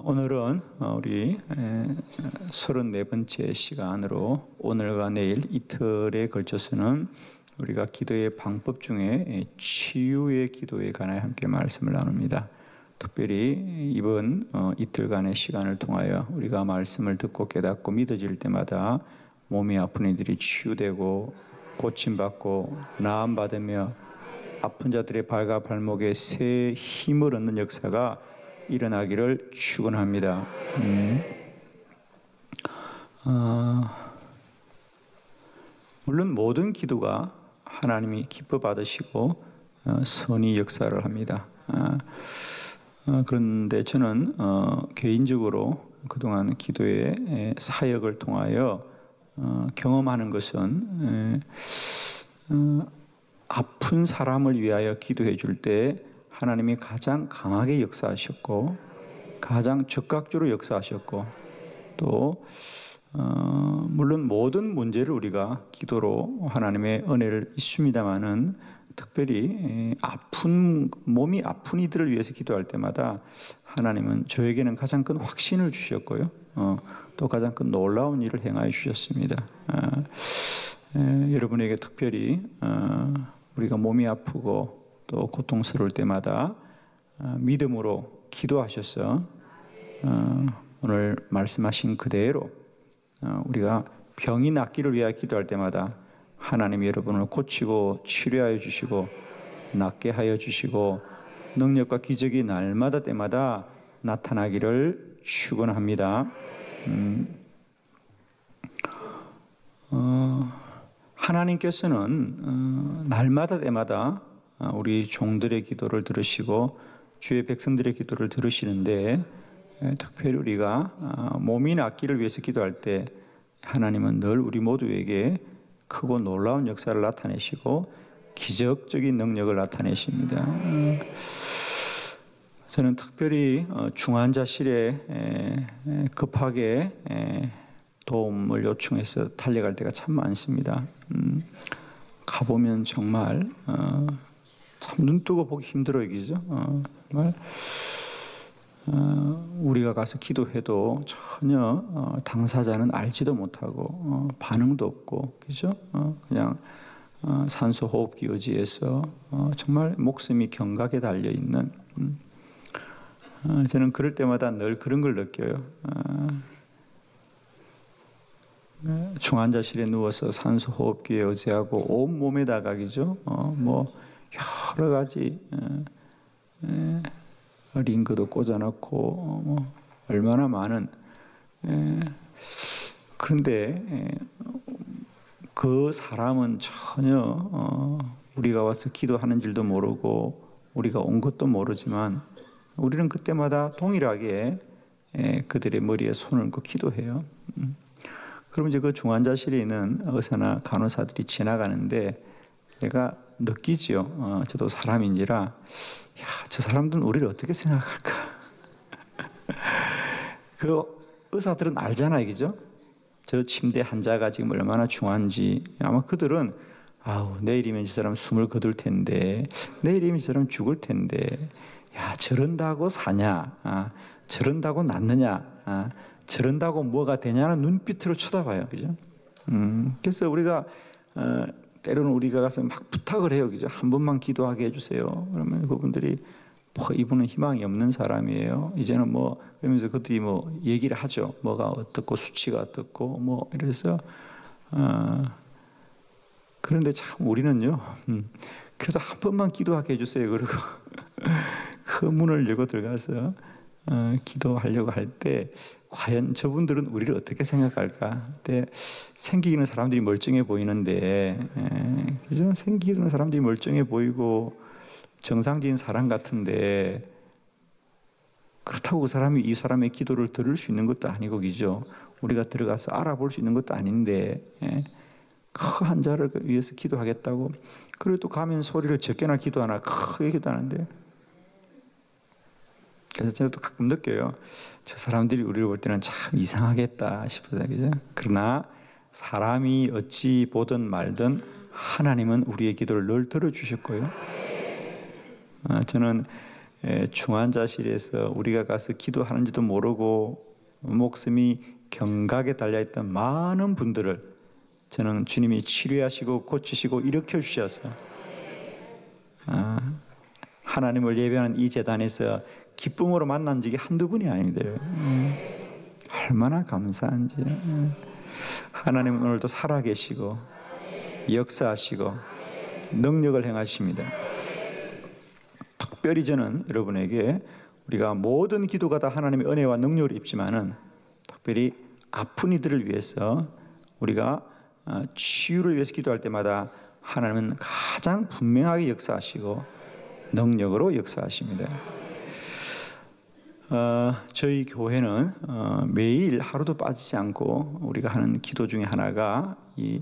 오늘은 우리 34번째 시간으로 오늘과 내일 이틀에 걸쳐서는 우리가 기도의 방법 중에 치유의 기도에 관하여 함께 말씀을 나눕니다. 특별히 이번 이틀간의 시간을 통하여 우리가 말씀을 듣고 깨닫고 믿어질 때마다 몸이 아픈 이들이 치유되고 고침받고 나음받으며 아픈 자들의 발과 발목에 새 힘을 얻는 역사가 일어나기를 축원합니다. 물론 모든 기도가 하나님이 기뻐 받으시고 선의 역사를 합니다. 그런데 저는 개인적으로 그동안 기도의 사역을 통하여 경험하는 것은 아픈 사람을 위하여 기도해 줄 때 하나님이 가장 강하게 역사하셨고 가장 적극적으로 역사하셨고 또 물론 모든 문제를 우리가 기도로 하나님의 은혜를 있습니다마는 특별히 몸이 아픈 이들을 위해서 기도할 때마다 하나님은 저에게는 가장 큰 확신을 주셨고요. 또 가장 큰 놀라운 일을 행하여 주셨습니다. 여러분에게 특별히 우리가 몸이 아프고 또 고통스러울 때마다 믿음으로 기도하셔서 오늘 말씀하신 그대로 우리가 병이 낫기를 위하여 기도할 때마다 하나님이 여러분을 고치고 치료하여 주시고 낫게 하여 주시고 능력과 기적이 날마다 때마다 나타나기를 축원합니다. 하나님께서는 날마다 때마다 우리 종들의 기도를 들으시고 주의 백성들의 기도를 들으시는데 특별히 우리가 몸이 낫기를 위해서 기도할 때 하나님은 늘 우리 모두에게 크고 놀라운 역사를 나타내시고 기적적인 능력을 나타내십니다. 저는 특별히 중환자실에 급하게 도움을 요청해서 달려갈 때가 참 많습니다. 가보면 정말 참 눈뜨고 보기 힘들어요, 그죠? 정말 우리가 가서 기도해도 전혀 당사자는 알지도 못하고 반응도 없고, 그죠? 그냥 산소 호흡기 의지해서 정말 목숨이 경각에 달려 있는. 저는 그럴 때마다 늘 그런 걸 느껴요. 중환자실에 누워서 산소 호흡기에 의지하고 온 몸에다가 그죠? 뭐 여러 가지 링크도 꽂아놓고 뭐 얼마나 많은 그런데 그 사람은 전혀 우리가 와서 기도하는 줄도 모르고 우리가 온 것도 모르지만 우리는 그때마다 동일하게 그들의 머리에 손을 얹고 기도해요. 그럼 이제 그 중환자실에 있는 의사나 간호사들이 지나가는데 내가 느끼지요. 저도 사람인지라 저 사람들은 우리를 어떻게 생각할까? 그 의사들은 알잖아요, 그죠? 저 침대 환자가 지금 얼마나 중한지. 아마 그들은 내일이면 저 사람 숨을 거둘 텐데 내일이면 저 사람 죽을 텐데 저런다고 사냐? 저런다고 낫느냐? 저런다고 뭐가 되냐는 눈빛으로 쳐다봐요, 그죠? 그래서 우리가 때로는 우리가 가서 막 부탁을 해요, 그죠? 한 번만 기도하게 해주세요. 그러면 그분들이 이분은 희망이 없는 사람이에요. 이제는 뭐 그러면서 그들이 뭐 얘기를 하죠. 뭐가 어떻고 수치가 어떻고 뭐 이래서 그런데 참 우리는요. 그래도 한 번만 기도하게 해주세요. 그리고 그 문을 열고 들어가서 기도하려고 할 때 과연 저분들은 우리를 어떻게 생각할까? 그때 생기는 사람들이 멀쩡해 보이는데, 그죠? 생기는 사람들이 멀쩡해 보이고 정상적인 사람 같은데 그렇다고 그 사람이 이 사람의 기도를 들을 수 있는 것도 아니고, 그죠? 우리가 들어가서 알아볼 수 있는 것도 아닌데 그 환자를 위해서 기도하겠다고 그리고 또 가면 소리를 적게나 기도하나 크게 기도하는데. 그래서 저도 가끔 느껴요. 저 사람들이 우리를 볼 때는 참 이상하겠다 싶어요, 그죠? 그러나 사람이 어찌 보든 말든 하나님은 우리의 기도를 늘 들어주셨고요. 저는 중환자실에서 우리가 가서 기도하는지도 모르고 목숨이 경각에 달려있던 많은 분들을 저는 주님이 치료하시고 고치시고 일으켜 주셔서 하나님을 예배하는 이 재단에서 기쁨으로 만난 적이 한두 분이 아닙니다. 얼마나 감사한지. 하나님은 오늘도 살아계시고 역사하시고 능력을 행하십니다. 특별히 저는 여러분에게 우리가 모든 기도가 다 하나님의 은혜와 능력을 입지만은 특별히 아픈 이들을 위해서 우리가 치유를 위해서 기도할 때마다 하나님은 가장 분명하게 역사하시고 능력으로 역사하십니다. 저희 교회는 매일 하루도 빠지지 않고 우리가 하는 기도 중에 하나가 이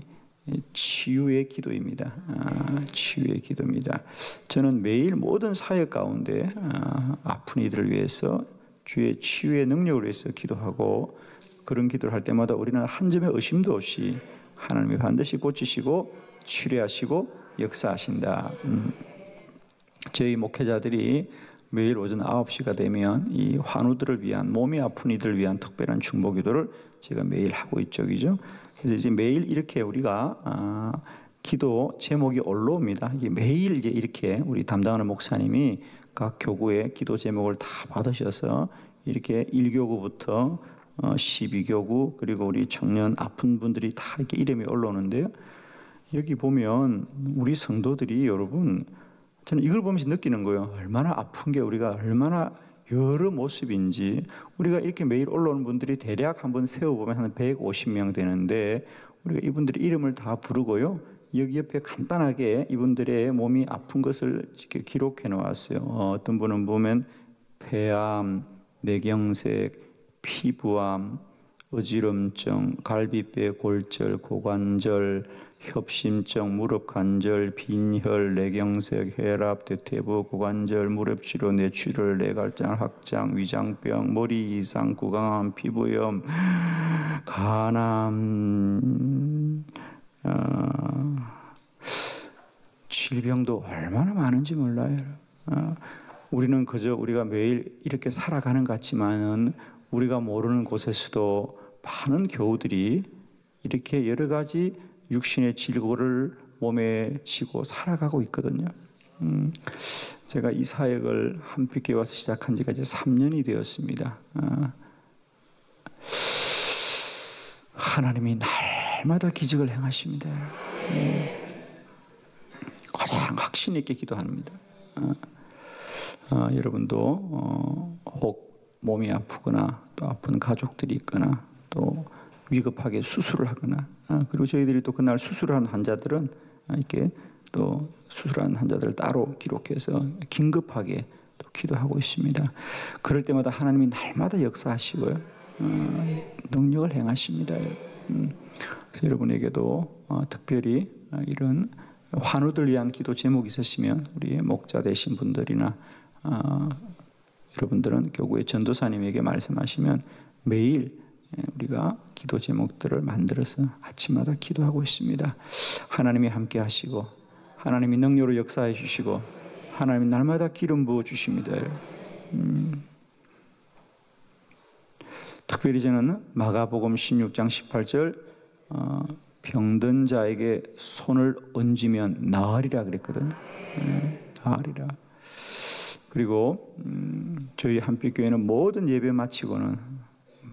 치유의 기도입니다. 치유의 기도입니다. 저는 매일 모든 사역 가운데 아픈 이들을 위해서 주의 치유의 능력을 위해서 기도하고 그런 기도를 할 때마다 우리는 한 점의 의심도 없이 하나님이 반드시 고치시고 치료하시고 역사하신다. 저희 목회자들이 매일 오전 9시가 되면 이 환우들을 위한 몸이 아픈 이들을 위한 특별한 중보 기도를 제가 매일 하고 있죠. 그죠? 그래서 이제 매일 이렇게 우리가 기도 제목이 올라옵니다. 이게 매일 이제 이렇게 우리 담당하는 목사님이 각 교구의 기도 제목을 다 받으셔서 이렇게 1교구부터 12교구 그리고 우리 청년 아픈 분들이 다 이렇게 이름이 올라오는데요. 여기 보면 우리 성도들이 여러분 저는 이걸 보면서 느끼는 거예요. 얼마나 아픈 게 우리가 얼마나 여러 모습인지. 우리가 이렇게 매일 올라오는 분들이 대략 한번 세어보면 한 150명 되는데 우리가 이분들의 이름을 다 부르고요. 여기 옆에 간단하게 이분들의 몸이 아픈 것을 이렇게 기록해 놓았어요. 어떤 분은 보면 폐암, 뇌경색, 피부암, 어지럼증, 갈비뼈 골절, 고관절, 협심증, 무릎 관절, 빈혈, 뇌경색, 혈압, 대퇴부, 고관절, 무릎 치료, 뇌출혈, 뇌갈장, 확장, 위장병, 머리 이상, 구강암, 피부염, 간암, 질병도 얼마나 많은지 몰라요. 우리는 그저 우리가 매일 이렇게 살아가는 것 같지만은 우리가 모르는 곳에서도 많은 교우들이 이렇게 여러 가지 육신의 질고를 몸에 지고 살아가고 있거든요. 제가 이 사역을 한빛교회 와서 시작한 지가 이제 3년이 되었습니다. 하나님이 날마다 기적을 행하십니다. 가장 확신 있게 기도합니다. 여러분도 혹 몸이 아프거나 또 아픈 가족들이 있거나 또 위급하게 수술을 하거나 그리고 저희들이 또 그날 수술한 환자들은 이렇게 또 수술한 환자들을 따로 기록해서 긴급하게 또 기도하고 있습니다. 그럴 때마다 하나님이 날마다 역사하시고요. 능력을 행하십니다. 그래서 여러분에게도 특별히 이런 환우들 위한 기도 제목이 있으시면 우리 목자 되신 분들이나 여러분들은 교구의 전도사님에게 말씀하시면 매일 우리가 기도 제목들을 만들어서 아침마다 기도하고 있습니다. 하나님이 함께 하시고 하나님이 능력으로 역사해 주시고 하나님이 날마다 기름 부어 주십니다. 특별히 저는 마가복음 16장 18절 병든 자에게 손을 얹으면 나으리라 그랬거든요. 나으리라. 그리고 저희 한빛교회는 모든 예배 마치고는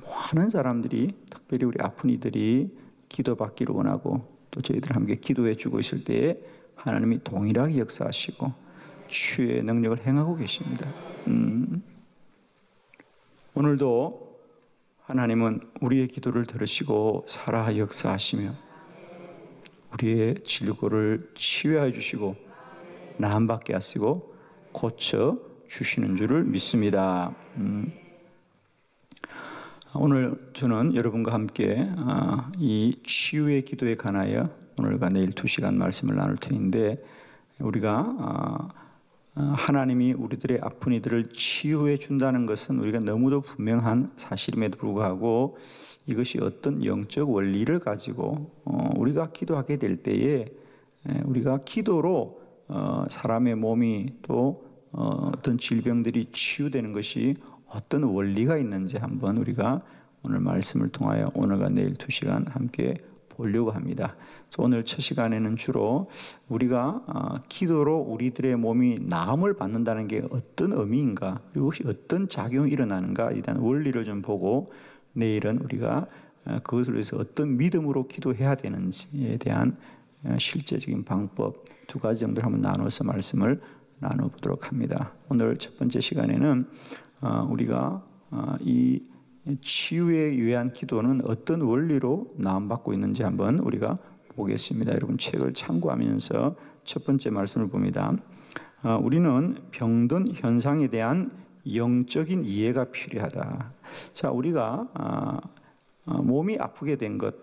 많은 사람들이 특별히 우리 아픈 이들이 기도받기를 원하고 또 저희들 함께 기도해 주고 있을 때에 하나님이 동일하게 역사하시고 치유의 능력을 행하고 계십니다. 오늘도 하나님은 우리의 기도를 들으시고 살아 역사하시며 우리의 질고를 치유해 주시고 나음받게 하시고 고쳐 주시는 줄을 믿습니다. 오늘 저는 여러분과 함께 이 치유의 기도에 관하여 오늘과 내일 2시간 말씀을 나눌 터인데 우리가 하나님이 우리들의 아픈 이들을 치유해 준다는 것은 우리가 너무도 분명한 사실임에도 불구하고 이것이 어떤 영적 원리를 가지고 우리가 기도하게 될 때에 우리가 기도로 사람의 몸이 또 어떤 질병들이 치유되는 것이 어떤 원리가 있는지 한번 우리가 오늘 말씀을 통하여 오늘과 내일 2시간 함께 보려고 합니다. 오늘 첫 시간에는 주로 우리가 기도로 우리들의 몸이 나음을 받는다는 게 어떤 의미인가, 그리고 어떤 작용이 일어나는가에 대한 원리를 좀 보고, 내일은 우리가 그것을 위해서 어떤 믿음으로 기도해야 되는지에 대한 실제적인 방법 2가지 정도를 한번 나눠서 말씀을 나눠보도록 합니다. 오늘 첫 번째 시간에는 우리가 이 치유에 위한 기도는 어떤 원리로 나음받고 있는지 한번 우리가 보겠습니다. 여러분 책을 참고하면서 첫 번째 말씀을 봅니다. 우리는 병든 현상에 대한 영적인 이해가 필요하다. 자, 우리가 몸이 아프게 된 것,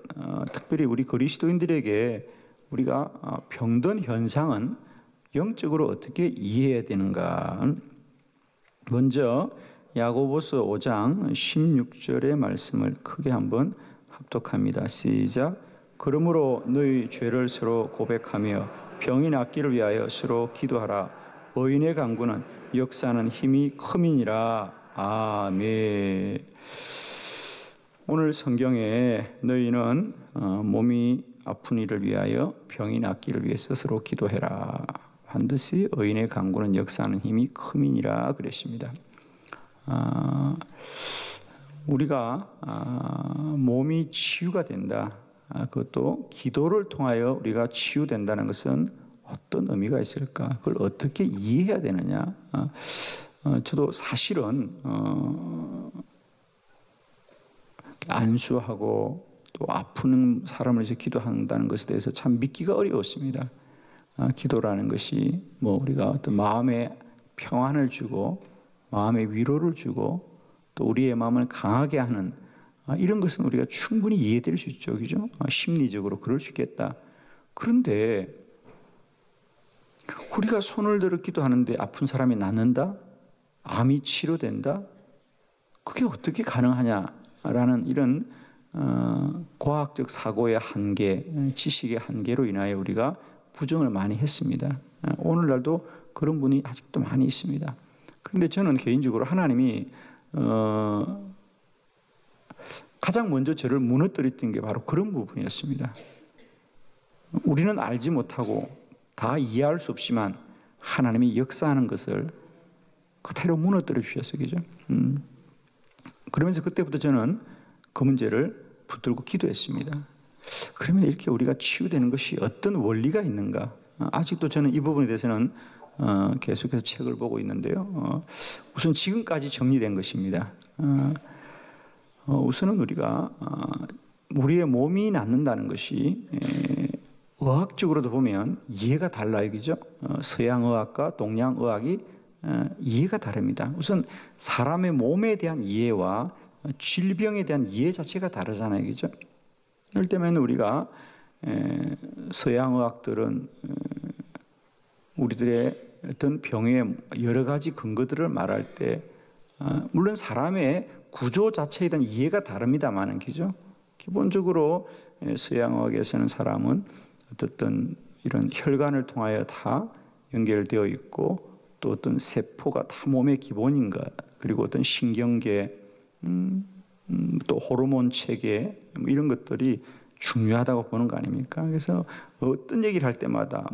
특별히 우리 그리스도인들에게 우리가 병든 현상은 영적으로 어떻게 이해해야 되는가? 먼저 야고보서 5장 16절의 말씀을 크게 한번 합독합니다. 시작. 그러므로 너희 죄를 서로 고백하며 병이 낫기를 위하여 서로 기도하라. 의인의 간구는 역사하는 힘이 큼이니라. 아멘. 오늘 성경에 너희는 몸이 아픈 이를 위하여 병이 낫기를 위해서 서로 기도해라. 반드시 의인의 간구는 역사하는 힘이 큼이니라 그랬습니다. 우리가 몸이 치유가 된다. 그것도 기도를 통하여 우리가 치유된다는 것은 어떤 의미가 있을까? 그걸 어떻게 이해해야 되느냐? 저도 사실은 안수하고 또 아픈 사람을 위해서 기도한다는 것에 대해서 참 믿기가 어려웠습니다. 기도라는 것이 우리가 어떤 마음에 평안을 주고 마음에 위로를 주고 또 우리의 마음을 강하게 하는 이런 것은 우리가 충분히 이해될 수 있죠, 그죠? 심리적으로 그럴 수 있겠다. 그런데 우리가 손을 들어 기도하는데 아픈 사람이 낫는다? 암이 치료된다? 그게 어떻게 가능하냐라는 이런 과학적 사고의 한계, 지식의 한계로 인하여 우리가 부정을 많이 했습니다. 오늘날도 그런 분이 아직도 많이 있습니다. 그런데 저는 개인적으로 하나님이 가장 먼저 저를 무너뜨렸던 게 바로 그런 부분이었습니다. 우리는 알지 못하고 다 이해할 수 없지만 하나님이 역사하는 것을 그대로 무너뜨려 주셨어요. 그죠? 그러면서 그때부터 저는 그 문제를 붙들고 기도했습니다. 그러면 이렇게 우리가 치유되는 것이 어떤 원리가 있는가? 아직도 저는 이 부분에 대해서는 계속해서 책을 보고 있는데요. 우선 지금까지 정리된 것입니다. 우선은 우리가 우리의 몸이 낫는다는 것이 의학적으로도 보면 이해가 달라요. 그죠? 서양의학과 동양의학이 이해가 다릅니다. 우선 사람의 몸에 대한 이해와 질병에 대한 이해 자체가 다르잖아요. 그죠? 이럴 때면 우리가 서양의학들은 우리들의 어떤 병의 여러 가지 근거들을 말할 때 물론 사람의 구조 자체에 대한 이해가 다릅니다만은, 그죠? 기본적으로 서양의학에서는 사람은 어떤 이런 혈관을 통하여 다 연결되어 있고 또 어떤 세포가 다 몸의 기본인가, 그리고 어떤 신경계, 또 호르몬 체계 이런 것들이 중요하다고 보는 거 아닙니까? 그래서 어떤 얘기를 할 때마다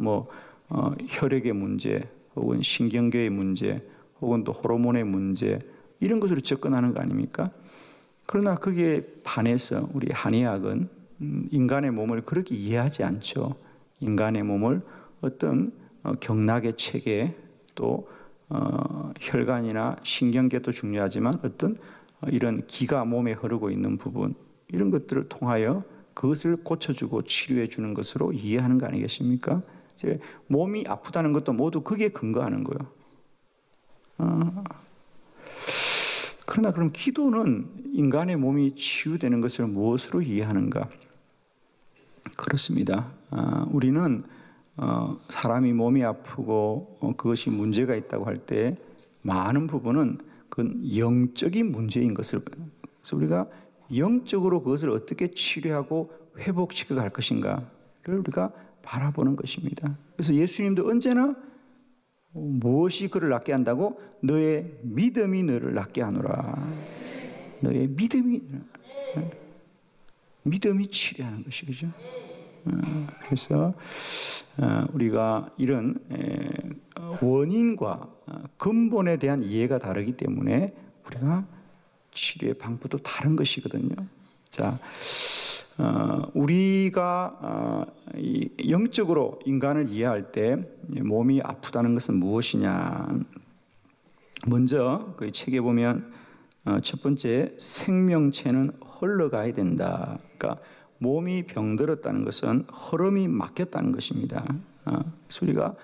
혈액의 문제, 혹은 신경계의 문제, 혹은 또 호르몬의 문제 이런 것으로 접근하는 거 아닙니까? 그러나 그게 반해서 우리 한의학은 인간의 몸을 그렇게 이해하지 않죠. 인간의 몸을 어떤 경락의 체계, 또 혈관이나 신경계도 중요하지만 어떤 이런 기가 몸에 흐르고 있는 부분, 이런 것들을 통하여 그것을 고쳐주고 치료해 주는 것으로 이해하는 거 아니겠습니까? 몸이 아프다는 것도 모두 그게 근거하는 거예요. 그러나 그럼 기도는 인간의 몸이 치유되는 것을 무엇으로 이해하는가? 그렇습니다. 우리는 사람이 몸이 아프고 그것이 문제가 있다고 할 때 많은 부분은 그건 영적인 문제인 것을, 그래서 우리가 영적으로 그것을 어떻게 치료하고 회복시켜 갈 것인가를 우리가 바라보는 것입니다. 그래서 예수님도 언제나 무엇이 그를 낫게 한다고? 너의 믿음이 너를 낫게 하노라. 너의 믿음이 치료하는 것이죠. 그래서 우리가 이런 원인과 근본에 대한 이해가 다르기 때문에 우리가 치료의 방법도 다른 것이거든요. 자, 우리가 영적으로 인간을 이해할 때 몸이 아프다는 것은 무엇이냐? 먼저 그 책에 보면 첫 번째, 생명체는 흘러가야 된다. 그러니까 몸이 병들었다는 것은 흐름이 막혔다는 것입니다. 그래서 우리가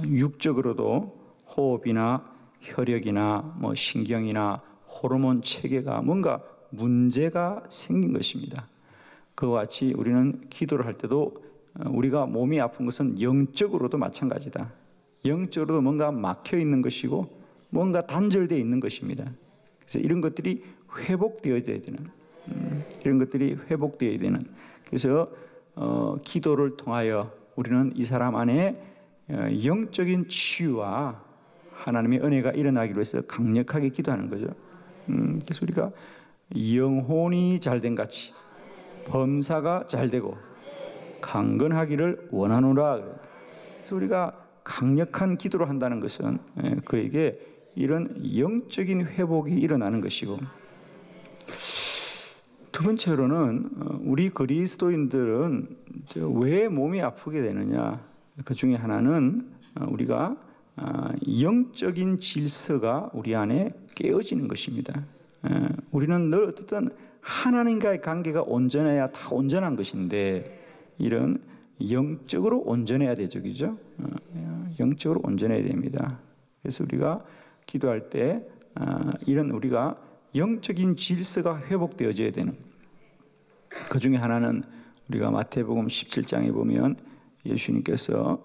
육적으로도 호흡이나 혈액이나 뭐 신경이나 호르몬 체계가 뭔가 문제가 생긴 것입니다. 그와 같이 우리는 기도를 할 때도 우리가 몸이 아픈 것은 영적으로도 마찬가지다. 영적으로도 뭔가 막혀 있는 것이고 뭔가 단절되어 있는 것입니다. 그래서 이런 것들이 회복되어야 되는, 이런 것들이 회복되어야 되는. 그래서 기도를 통하여 우리는 이 사람 안에 영적인 치유와 하나님의 은혜가 일어나기로 해서 강력하게 기도하는 거죠. 그래서 우리가 영혼이 잘된 같이 범사가 잘되고 강건하기를 원하노라. 그래서 우리가 강력한 기도를 한다는 것은 그에게 이런 영적인 회복이 일어나는 것이고, 두 번째로는 우리 그리스도인들은 왜 몸이 아프게 되느냐? 그 중에 하나는 우리가 영적인 질서가 우리 안에 깨어지는 것입니다. 우리는 늘 어떻든 하나님과의 관계가 온전해야 다 온전한 것인데 이런 영적으로 온전해야 되죠, 그죠? 영적으로 온전해야 됩니다. 그래서 우리가 기도할 때 이런 우리가 영적인 질서가 회복되어져야 되는, 그 중에 하나는 우리가 마태복음 17장에 보면 예수님께서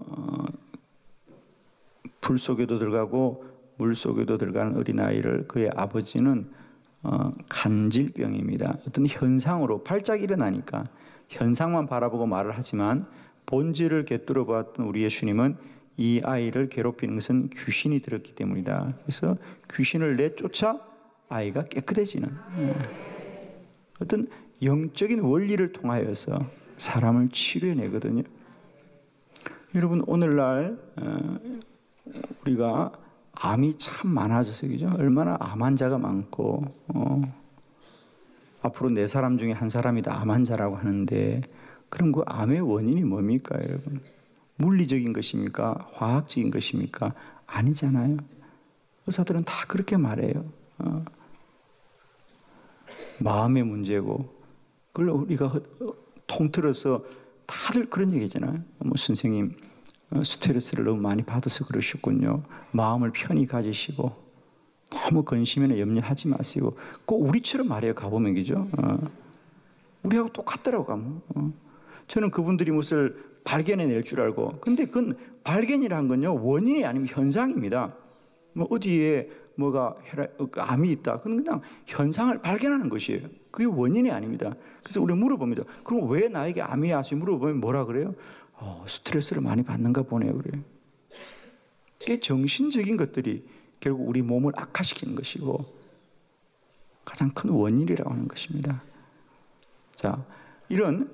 불 속에도 들어가고 물 속에도 들어가는 어린아이를 그의 아버지는 간질병입니다. 어떤 현상으로 발작이 일어나니까 현상만 바라보고 말을 하지만 본질을 꿰뚫어 보았던 우리 예수님은 이 아이를 괴롭히는 것은 귀신이 들었기 때문이다. 그래서 귀신을 내쫓아 아이가 깨끗해지는 어떤 영적인 원리를 통하여서 사람을 치료해내거든요. 여러분, 오늘날 우리가 암이 참 많아져서 그죠? 얼마나 암 환자가 많고 앞으로 4사람 중에 1사람이 다 암 환자라고 하는데, 그럼 그 암의 원인이 뭡니까, 여러분? 물리적인 것입니까? 화학적인 것입니까? 아니잖아요. 의사들은 다 그렇게 말해요. 마음의 문제고, 그걸 우리가 통틀어서 다들 그런 얘기잖아요. 뭐 선생님 스트레스를 너무 많이 받아서 그러셨군요. 마음을 편히 가지시고 너무 근심이나 염려하지 마시고, 꼭 우리처럼 말해요. 가보면 그죠? 우리하고 똑같더라고 가면. 저는 그분들이 무엇을 발견해낼 줄 알고, 근데 그건 발견이라는 건요 원인이 아니면 현상입니다. 뭐 어디에 뭐가 암이 있다, 그건 그냥 현상을 발견하는 것이에요. 그게 원인이 아닙니다. 그래서 우리 물어봅니다. 그럼 왜 나에게 암이 와서 물어보면 뭐라 그래요? 스트레스를 많이 받는가 보네요, 그래요. 이게 정신적인 것들이 결국 우리 몸을 악화시키는 것이고 가장 큰 원인이라고 하는 것입니다. 자, 이런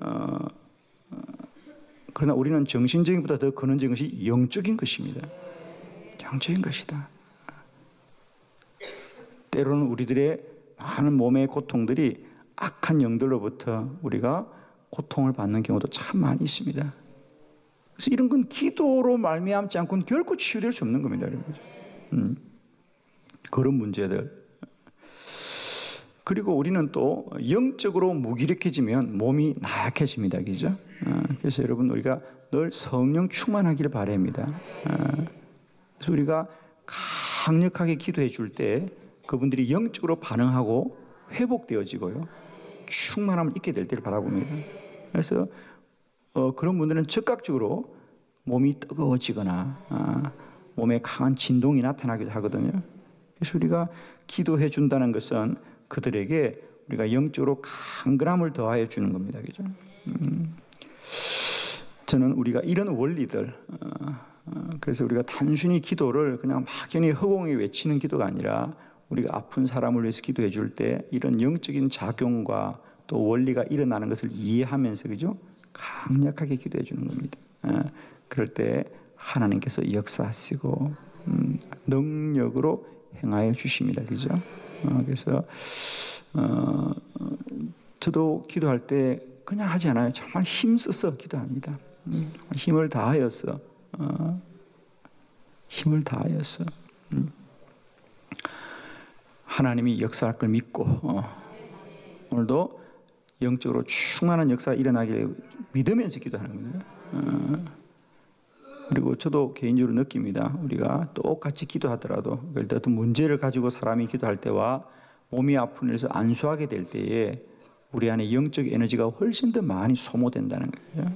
그러나 우리는 정신적인 것보다 더 근원적인 것이 영적인 것입니다. 영적인 것이다. 때로는 우리들의 많은 몸의 고통들이 악한 영들로부터 우리가 고통을 받는 경우도 참 많이 있습니다. 그래서 이런 건 기도로 말미암지 않고는 결코 치유될 수 없는 겁니다. 그런 문제들. 그리고 우리는 또 영적으로 무기력해지면 몸이 나약해집니다. 그죠? 그래서 여러분, 우리가 늘 성령 충만하기를 바랍니다. 그래서 우리가 강력하게 기도해 줄 때 그분들이 영적으로 반응하고 회복되어지고요, 충만함을 잊게 될 때를 바라봅니다. 그래서 그런 분들은 즉각적으로 몸이 뜨거워지거나 몸에 강한 진동이 나타나기도 하거든요. 그래서 우리가 기도해 준다는 것은 그들에게 우리가 영적으로 강건함을 더하여 주는 겁니다. 그죠? 저는 우리가 이런 원리들, 그래서 우리가 단순히 기도를 그냥 막연히 허공에 외치는 기도가 아니라 우리가 아픈 사람을 위해서 기도해 줄 때 이런 영적인 작용과 또 원리가 일어나는 것을 이해하면서 그죠? 강력하게 기도해 주는 겁니다. 그럴 때 하나님께서 역사하시고 능력으로 행하여 주십니다. 그죠? 그래서 저도 기도할 때 그냥 하지 않아요. 정말 힘써서 기도합니다. 힘을 다하여서 하나님이 역사할 걸 믿고 오늘도 영적으로 충만한 역사가 일어나기를 믿으면서 기도하는 겁니다. 그리고 저도 개인적으로 느낍니다. 우리가 똑같이 기도하더라도 예를 들어 어떤 문제를 가지고 사람이 기도할 때와 몸이 아픈 일에서 안수하게 될 때에 우리 안에 영적 에너지가 훨씬 더 많이 소모된다는 거예요.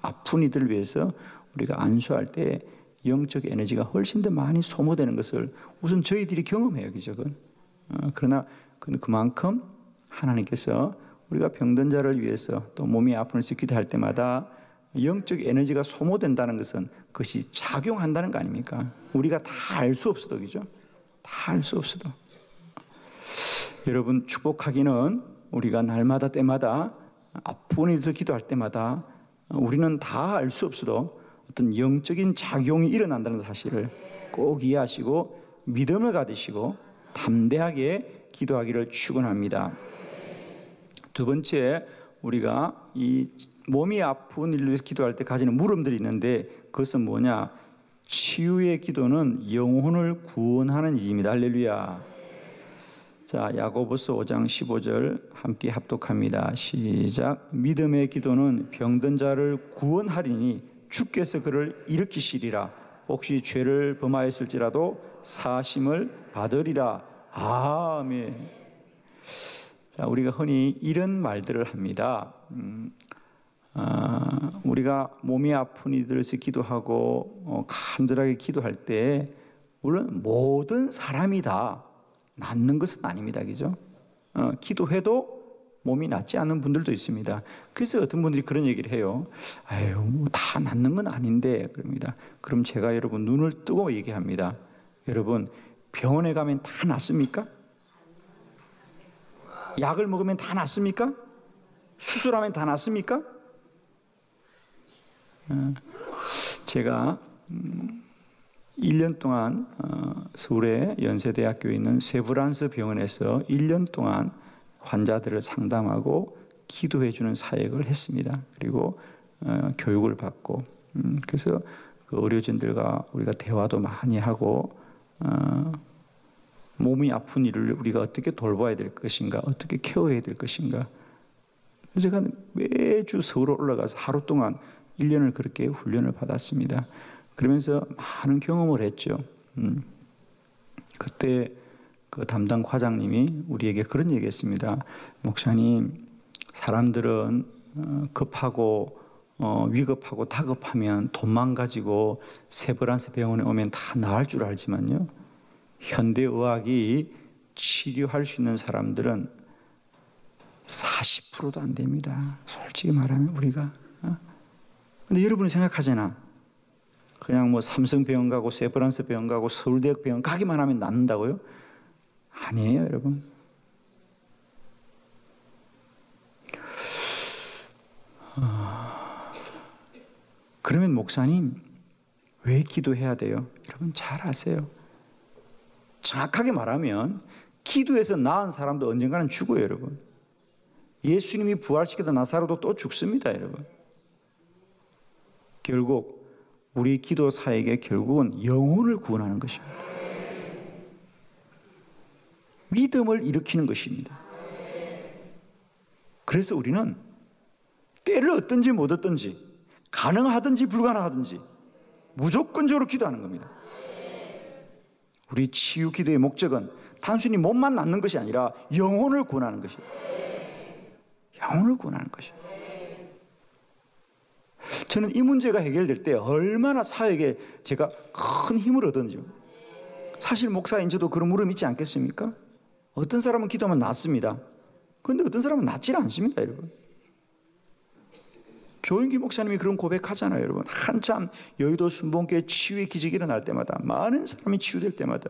아픈 이들을 위해서 우리가 안수할 때 영적 에너지가 훨씬 더 많이 소모되는 것을 우선 저희들이 경험해요. 그죠? 그러나 그만큼 하나님께서 우리가 병든 자를 위해서 또 몸이 아픈 일에서 기도할 때마다 영적 에너지가 소모된다는 것은 그것이 작용한다는 거 아닙니까? 우리가 다 알 수 없어도 그죠? 다 알 수 없어도 여러분 축복하기는 우리가 날마다 때마다 아픈 일에서 기도할 때마다 우리는 다 알 수 없어도 어떤 영적인 작용이 일어난다는 사실을 꼭 이해하시고 믿음을 가지시고 담대하게 기도하기를 축원합니다. 두 번째, 우리가 이 몸이 아픈 일로 기도할 때 가지는 물음들이 있는데 그것은 뭐냐? 치유의 기도는 영혼을 구원하는 일입니다. 할렐루야. 자, 야고보서 5장 15절 함께 합독합니다. 시작. 믿음의 기도는 병든 자를 구원하리니 주께서 그를 일으키시리라. 혹시 죄를 범하였을지라도 사심을 받으리라. 아멘. 자, 우리가 흔히 이런 말들을 합니다. 우리가 몸이 아픈 이들에서 기도하고 간절하게 기도할 때 물론 모든 사람이 다 낫는 것은 아닙니다. 그죠? 기도해도 몸이 낫지 않는 분들도 있습니다. 그래서 어떤 분들이 그런 얘기를 해요. 아유, 다 낫는 건 아닌데 그럽니다. 그럼 제가 여러분 눈을 뜨고 얘기합니다. 여러분 병원에 가면 다 낫습니까? 약을 먹으면 다 낫습니까? 수술하면 다 낫습니까? 제가 1년 동안 서울의 연세대학교에 있는 세브란스 병원에서 1년 동안 환자들을 상담하고 기도해 주는 사역을 했습니다. 그리고 교육을 받고 그래서 그 의료진들과 우리가 대화도 많이 하고 몸이 아픈 이를 우리가 어떻게 돌봐야 될 것인가, 어떻게 케어해야 될 것인가. 그래서 제가 매주 서울에 올라가서 하루 동안 1년을 그렇게 훈련을 받았습니다. 그러면서 많은 경험을 했죠. 그때 그 담당 과장님이 우리에게 그런 얘기했습니다. 목사님, 사람들은 급하고 위급하고 다급하면 돈만 가지고 세브란스 병원에 오면 다 나을 줄 알지만요. 현대의학이 치료할 수 있는 사람들은 40%도 안 됩니다. 솔직히 말하면 우리가. 근데 여러분이 생각하잖아. 그냥 뭐 삼성병원 가고 세브란스 병원 가고 서울대학 병원 가기만 하면 낫는다고요? 아니에요, 여러분. 그러면 목사님 왜 기도해야 돼요? 여러분 잘 아세요. 정확하게 말하면 기도해서 나은 사람도 언젠가는 죽어요, 여러분. 예수님이 부활시키던 나사로도 또 죽습니다, 여러분. 결국 우리 기도 사역의 결국은 영혼을 구원하는 것입니다. 믿음을 일으키는 것입니다. 그래서 우리는 때를 얻든지 못 얻든지 가능하든지 불가능하든지 무조건적으로 기도하는 겁니다. 우리 치유 기도의 목적은 단순히 몸만 낫는 것이 아니라 영혼을 구원하는 것이에요. 영혼을 구원하는 것이에요. 저는 이 문제가 해결될 때 얼마나 사역에 제가 큰 힘을 얻었는지. 사실 목사인 저도 그런 물음 있지 않겠습니까? 어떤 사람은 기도하면 낫습니다. 그런데 어떤 사람은 낫지 않습니다, 여러분. 조영기 목사님이 그런 고백하잖아요, 여러분. 한참 여의도 순복음교회 치유의 기적이 일어날 때마다, 많은 사람이 치유될 때마다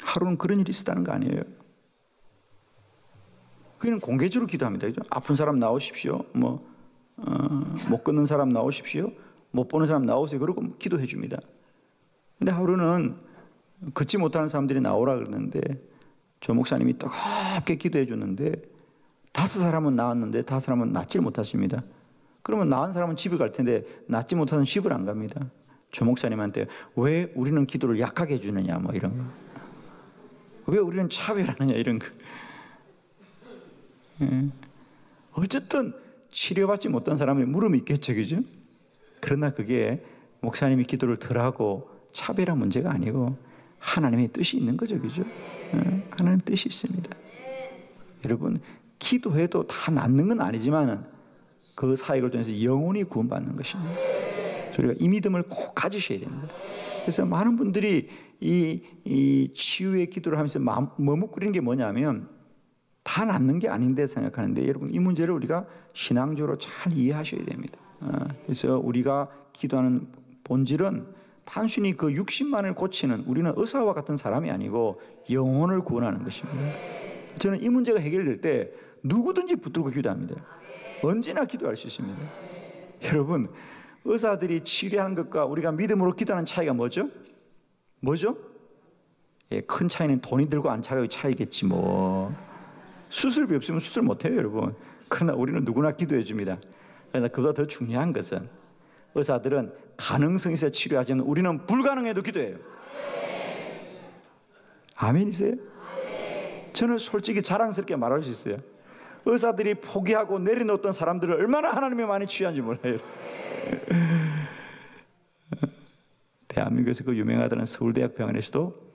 하루는 그런 일이 있었다는 거 아니에요. 그는 공개적으로 기도합니다. 그죠? 아픈 사람 나오십시오. 못 걷는 사람 나오십시오. 못 보는 사람 나오세요. 그러고 기도해 줍니다. 근데 하루는 걷지 못하는 사람들이 나오라 그러는데 조 목사님이 뜨겁게 기도해 줬는데 5사람은 나았는데 5사람은 낫질 못하십니다. 그러면 나은 사람은 집에 갈 텐데 낫지 못하는 집을 안 갑니다. 조 목사님한테 왜 우리는 기도를 약하게 해주느냐 뭐 이런 거. 왜 우리는 차별하느냐 이런 거. 어쨌든 치료받지 못한 사람이 물음이 있겠죠, 그죠? 그러나 그게 목사님이 기도를 덜하고 차별한 문제가 아니고 하나님의 뜻이 있는 거죠, 그죠? 하나님 뜻이 있습니다. 여러분, 기도해도 다 낫는 건 아니지만 그 사역을 통해서 영혼이 구원받는 것입니다. 우리가 이 믿음을 꼭 가지셔야 됩니다. 그래서 많은 분들이 이 치유의 기도를 하면서 머뭇거리는 게 뭐냐면 다 낫는 게 아닌데 생각하는데 여러분 이 문제를 우리가 신앙적으로 잘 이해하셔야 됩니다. 그래서 우리가 기도하는 본질은 단순히 그 60만을 고치는 우리는 의사와 같은 사람이 아니고 영혼을 구원하는 것입니다. 저는 이 문제가 해결될 때 누구든지 붙들고 기도합니다. 언제나 기도할 수 있습니다. 여러분 의사들이 치료하는 것과 우리가 믿음으로 기도하는 차이가 뭐죠? 뭐죠? 큰 차이는 돈이 들고 안 차가의 차이겠지 뭐. 수술비 없으면 수술 못해요, 여러분. 그러나 우리는 누구나 기도해 줍니다. 그러나 그보다 더 중요한 것은 의사들은 가능성이 있어야 치료하지만 우리는 불가능해도 기도해요. 아멘이세요? 저는 솔직히 자랑스럽게 말할 수 있어요. 의사들이 포기하고 내려놓았던 사람들을 얼마나 하나님이 많이 치유한지 몰라요. 대한민국에서 그 유명하다는 서울대학병원에서도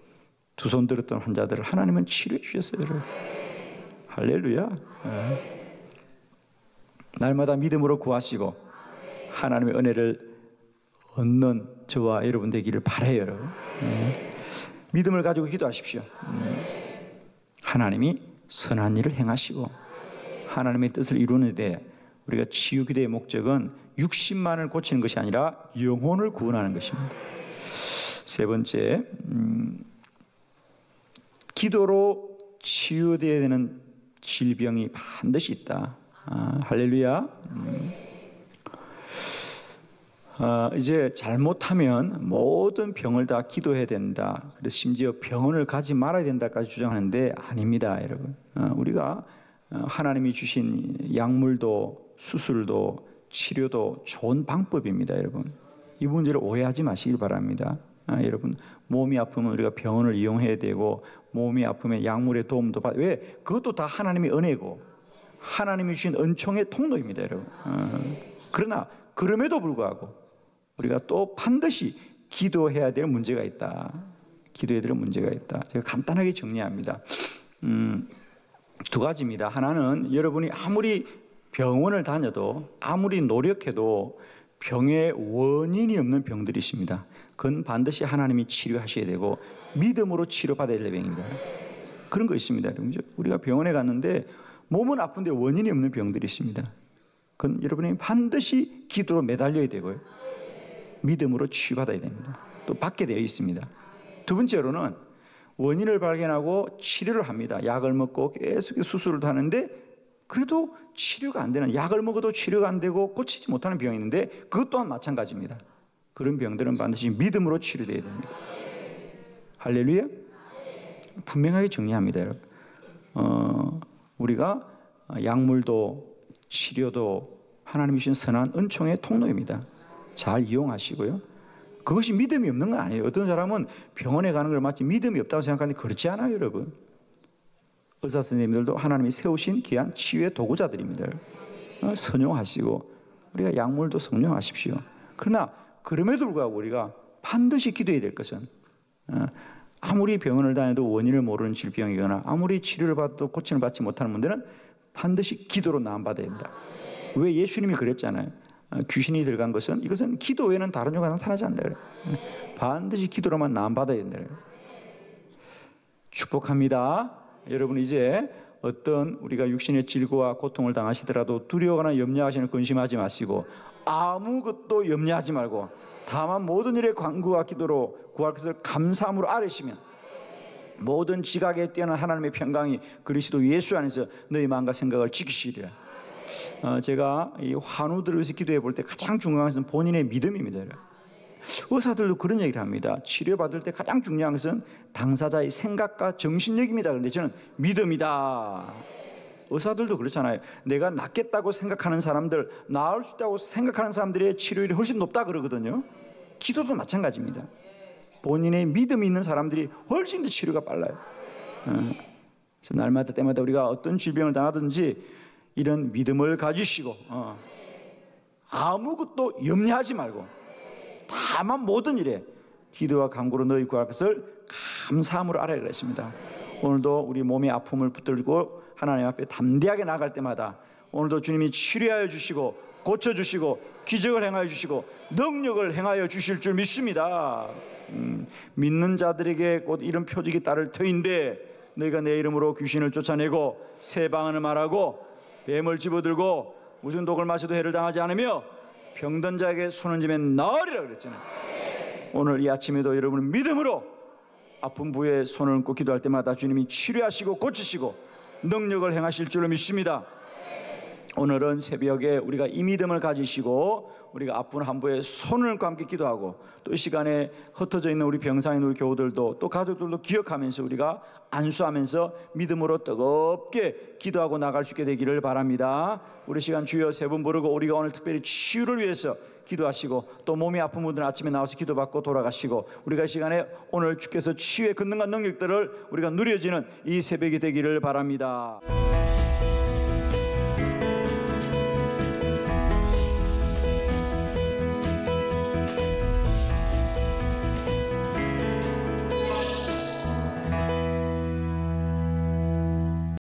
두 손 들었던 환자들을 하나님은 치료해 주셨어요, 여러분. 할렐루야. 날마다 믿음으로 구하시고 하나님의 은혜를 얻는 저와 여러분 되기를 바라요, 여러분. 믿음을 가지고 기도하십시오. 하나님이 선한 일을 행하시고 하나님의 뜻을 이루는 데 우리가 치유 기도의 목적은 60만을 고치는 것이 아니라 영혼을 구원하는 것입니다. 세 번째, 기도로 치유되어야 되는 질병이 반드시 있다. 할렐루야. 이제 잘못하면 모든 병을 다 기도해야 된다. 그래서 심지어 병원을 가지 말아야 된다까지 주장하는데 아닙니다, 여러분. 우리가 하나님이 주신 약물도 수술도 치료도 좋은 방법입니다, 여러분. 이 문제를 오해하지 마시길 바랍니다. 여러분, 몸이 아프면 우리가 병원을 이용해야 되고 몸이 아프면 약물의 도움도 받. 왜? 그것도 다 하나님의 은혜고 하나님이 주신 은총의 통로입니다, 여러분. 그러나 그럼에도 불구하고 우리가 또 반드시 기도해야 될 문제가 있다. 기도해야 될 문제가 있다. 제가 간단하게 정리합니다. 두 가지입니다. 하나는 여러분이 아무리 병원을 다녀도 아무리 노력해도 병의 원인이 없는 병들이 있습니다. 그건 반드시 하나님이 치료하셔야 되고 믿음으로 치료받아야 될 병입니다. 그런 거 있습니다. 우리가 병원에 갔는데 몸은 아픈데 원인이 없는 병들이 있습니다. 그건 여러분이 반드시 기도로 매달려야 되고요. 믿음으로 치유받아야 됩니다. 또 받게 되어 있습니다. 두 번째로는 원인을 발견하고 치료를 합니다. 약을 먹고 계속 수술을 하는데 그래도 치료가 안 되는, 약을 먹어도 치료가 안 되고 고치지 못하는 병이 있는데 그것 또한 마찬가지입니다. 그런 병들은 반드시 믿음으로 치료돼야 됩니다. 할렐루야. 분명하게 정리합니다, 여러분. 우리가 약물도 치료도 하나님이 주신 선한 은총의 통로입니다. 잘 이용하시고요. 그것이 믿음이 없는 건 아니에요. 어떤 사람은 병원에 가는 걸 마치 믿음이 없다고 생각하는데 그렇지 않아요, 여러분. 의사 선생님들도 하나님이 세우신 귀한 치유의 도구자들입니다. 선용하시고 우리가 약물도 성령하십시오. 그러나 그럼에도 불구하고 우리가 반드시 기도해야 될 것은 아무리 병원을 다녀도 원인을 모르는 질병이거나 아무리 치료를 받아도 고침을 받지 못하는 분들은 반드시 기도로 나음받아야 된다. 왜? 예수님이 그랬잖아요. 귀신이 들어간 것은 이것은 기도 외에는 다른 요가 나타나지 않는다. 반드시 기도로만 나음받아야 된다. 축복합니다. 여러분 이제 어떤 우리가 육신의 질고와 고통을 당하시더라도 두려워하거나 염려하시는 근심하지 마시고 아무것도 염려하지 말고 다만 모든 일에 간구와 기도로 구할 것을 감사함으로 아뢰시면 모든 지각에 뛰어난 하나님의 평강이 그리스도 예수 안에서 너희 마음과 생각을 지키시리라. 제가 이 환우들을 위해서 기도해 볼 때 가장 중요한 것은 본인의 믿음입니다. 의사들도 그런 얘기를 합니다. 치료받을 때 가장 중요한 것은 당사자의 생각과 정신력입니다. 그런데 저는 믿음이다. 의사들도 그렇잖아요. 내가 낫겠다고 생각하는 사람들, 나을 수 있다고 생각하는 사람들의 치료율이 훨씬 높다 그러거든요. 기도도 마찬가지입니다. 본인의 믿음이 있는 사람들이 훨씬 더 치료가 빨라요. 그래서 날마다 때마다 우리가 어떤 질병을 당하든지 이런 믿음을 가지시고 아무것도 염려하지 말고 다만 모든 일에 기도와 간구로 너희 구할 것을 감사함으로 알아야 그랬습니다. 오늘도 우리 몸의 아픔을 붙들고 하나님 앞에 담대하게 나갈 때마다 오늘도 주님이 치료하여 주시고 고쳐주시고 기적을 행하여 주시고 능력을 행하여 주실 줄 믿습니다. 믿는 자들에게 곧 이런 표적이 따를 터인데 너희가 내 이름으로 귀신을 쫓아내고 새 방언을 말하고 뱀을 집어들고 무슨 독을 마셔도 해를 당하지 않으며 병든 자에게 손을 쥐면 나으리라 그랬잖아요. 오늘 이 아침에도 여러분은 믿음으로 아픈 부위에 손을 얹고 기도할 때마다 주님이 치료하시고 고치시고 능력을 행하실 줄로 믿습니다. 오늘은 새벽에 우리가 이 믿음을 가지시고 우리가 아픈 한 부에 손을 얹고 함께 기도하고 또 이 시간에 흩어져 있는 우리 병상에 있는 우리 교우들도 또 가족들도 기억하면서 우리가 안수하면서 믿음으로 뜨겁게 기도하고 나갈 수 있게 되기를 바랍니다. 우리 시간 주여 세 분 부르고 우리가 오늘 특별히 치유를 위해서 기도하시고 또 몸이 아픈 분들은 아침에 나와서 기도받고 돌아가시고 우리가 이 시간에 오늘 주께서 치유의 권능과 능력들을 우리가 누려지는 이 새벽이 되기를 바랍니다.